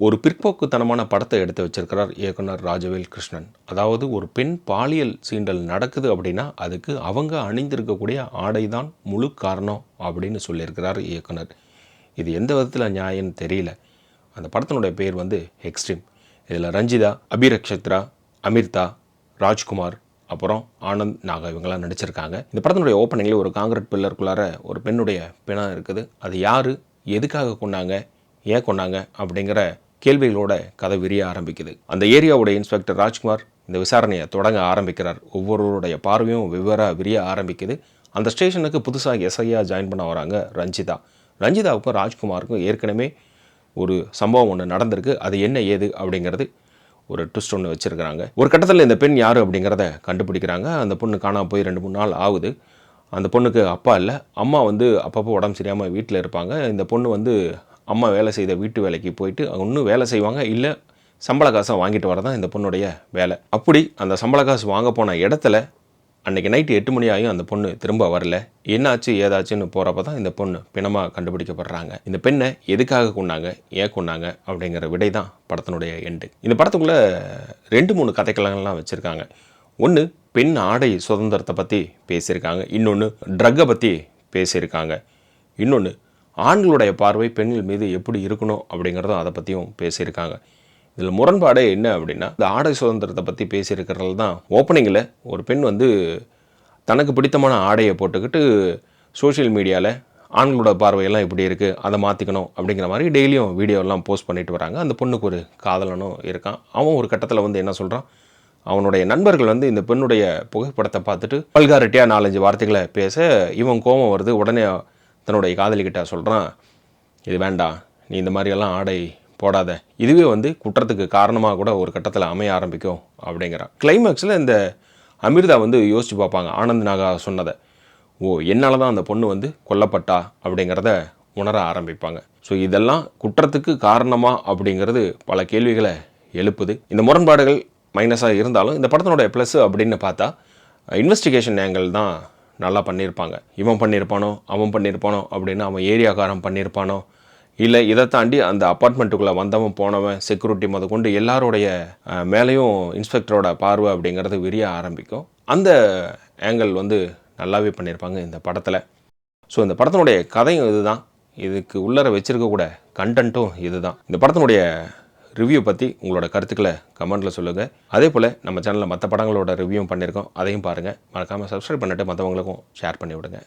ஒரு பிற்போக்குத்தனமான படத்தை எடுத்து வச்சிருக்கிறார் இயக்குனர் ராஜவேல் கிருஷ்ணன். அதாவது ஒரு பெண் பாலியல் சீண்டல் நடக்குது அப்படின்னா அதுக்கு அவங்க அணிந்திருக்கக்கூடிய ஆடை தான் முழு காரணம் அப்படின்னு சொல்லியிருக்கிறார் இயக்குனர். இது எந்த விதத்தில் நியாயம்னு தெரியல. அந்த படத்தினுடைய பேர் எக்ஸ்ட்ரீம். இதில் ரஞ்சிதா, அபிரக்ஷத்ரா, அமிர்தா, ராஜ்குமார், அப்புறம் ஆனந்த் நாகா இவங்கெல்லாம் நடிச்சிருக்காங்க. இந்த படத்தினுடைய ஓப்பனிங்கில் ஒரு காங்கிரீட் பில்லருக்குள்ளார ஒரு பெண்ணுடைய பிணம் இருக்குது. அது யார், எதுக்காக கொண்டாங்க, ஏன் கொண்டாங்க அப்படிங்கிற கேள்விகளோட கதை விரிய ஆரம்பிக்குது. அந்த ஏரியாவுடைய இன்ஸ்பெக்டர் ராஜ்குமார் இந்த விசாரணையை தொடங்க ஆரம்பிக்கிறார். ஒவ்வொருவருடைய பார்வையும் வெவ்வேறாக விரிய ஆரம்பிக்குது. அந்த ஸ்டேஷனுக்கு புதுசாக எஸ்ஐயாக ஜாயின் பண்ண வராங்க ரஞ்சிதா. ரஞ்சிதாவுக்கும் ராஜ்குமாருக்கும் ஏற்கனவே ஒரு சம்பவம் ஒன்று நடந்திருக்கு. அது என்ன ஏது அப்படிங்கிறது ஒரு ட்விஸ்ட் ஒன்று வச்சுருக்கிறாங்க. ஒரு கட்டத்தில் இந்த பெண் யார் அப்படிங்கிறத கண்டுபிடிக்கிறாங்க. அந்த பொண்ணு காணாமல் போய் 2-3 நாள் ஆகுது. அந்த பொண்ணுக்கு அப்பா இல்லை, அம்மா அப்பப்போ உடம்பு சரியாமல் வீட்டில் இருப்பாங்க. இந்த பொண்ணு அம்மா வேலை செய்த வீட்டு வேலைக்கு போயிட்டு இன்னும் வேலை செய்வாங்க, இல்லை சம்பள காசை வாங்கிட்டு வரதான் இந்த பொண்ணுடைய வேலை. அப்படி அந்த சம்பள காசு வாங்க போன இடத்துல அன்றைக்கி நைட்டு 8 மணி ஆகியும் அந்த பொண்ணு திரும்ப வரல. என்னாச்சு ஏதாச்சுன்னு போகிறப்ப தான் இந்த பொண்ணு பிணமாக கண்டுபிடிக்கப்படுறாங்க. இந்த பெண்ணை எதுக்காக கொண்டாங்க, ஏன் கொண்டாங்க அப்படிங்கிற விடை தான் படத்தினுடைய எண்டு. இந்த படத்துக்குள்ளே 2-3 கதைக்களங்கள்லாம் வச்சுருக்காங்க. ஒன்று பெண் ஆடை சுதந்திரத்தை பற்றி பேசியிருக்காங்க, இன்னொன்று ட்ரக்கை பற்றி பேசியிருக்காங்க, இன்னொன்று ஆண்களுடைய பார்வை பெண்கள் மீது எப்படி இருக்கணும் அப்படிங்கிறதும் அதை பற்றியும் பேசியிருக்காங்க. இதில் முரண்பாடே என்ன அப்படின்னா, இந்த ஆடை சுதந்திரத்தை பற்றி பேசியிருக்கிறது தான் ஓப்பனிங்கில் ஒரு பெண் தனக்கு பிடித்தமான ஆடையை போட்டுக்கிட்டு சோஷியல் மீடியாவில் ஆண்களோட பார்வையெல்லாம் இப்படி இருக்குது, அதை மாற்றிக்கணும் அப்படிங்கிற மாதிரி டெய்லியும் வீடியோலாம் போஸ்ட் பண்ணிட்டு வராங்க. அந்த பொண்ணுக்கு ஒரு காதலனும் இருக்கான். அவன் ஒரு கட்டத்தில் என்ன சொல்கிறான், அவனுடைய நண்பர்கள் இந்த பெண்ணுடைய புகைப்படத்தை பார்த்துட்டு வல்காரிட்டியாக 4-5 வார்த்தைகளை பேச இவன் கோபம் வருது. உடனே தன்னுடைய காதலிக்கிட்ட சொல்கிறான், இது வேண்டாம், நீ இந்த மாதிரியெல்லாம் ஆடை போடாத, இதுவே குற்றத்துக்கு காரணமாக கூட ஒரு கட்டத்தில் அமைய ஆரம்பிக்கும் அப்படிங்கிறான். கிளைமேக்ஸில் இந்த அமிர்தா யோசித்து பார்ப்பாங்க ஆனந்த் நாகா சொன்னதை. என்னால் தான் அந்த பொண்ணு கொல்லப்பட்டா அப்படிங்கிறத உணர ஆரம்பிப்பாங்க. ஸோ இதெல்லாம் குற்றத்துக்கு காரணமாக அப்படிங்கிறது பல கேள்விகளை எழுப்புது. இந்த முரண்பாடுகள் மைனஸாக இருந்தாலும் இந்த படத்தினுடைய ப்ளஸ் அப்படின்னு பார்த்தா இன்வெஸ்டிகேஷன் ஆங்கிள் தான் நல்லா பண்ணியிருப்பாங்க. இவன் பண்ணியிருப்பானோ அவன் பண்ணியிருப்பானோ அப்படின்னு அவன் ஏரியாக்காரன் பண்ணியிருப்பானோ, இல்லை இதை தாண்டி அந்த அப்பார்ட்மெண்ட்டுக்குள்ளே வந்தவன் போனவன் செக்யூரிட்டி கொண்டு எல்லாருடைய மேலேயும் இன்ஸ்பெக்டரோட பார்வை அப்படிங்கிறது விரிய ஆரம்பிக்கும். அந்த ஆங்கிள் நல்லாவே பண்ணியிருப்பாங்க இந்த படத்தில். ஸோ இந்த படத்தினுடைய கதையும் இதுதான், இதுக்கு உள்ளர வச்சிருக்கக்கூட கண்டென்ட்டும் இதுதான். இந்த படத்தினுடைய ரிவ்யூ பற்றி உங்களோட கருத்துக்களை கமெண்ட்டில் சொல்லுங்கள். அதே போல் நம்ம சேனலில் மற்ற படங்களோட ரிவ்யூவும் பண்ணியிருக்கோம், அதையும் பாருங்கள். மறக்காமல் சப்ஸ்கிரைப் பண்ணிவிட்டு மற்றவங்களுக்கும் ஷேர் பண்ணி விடுங்க.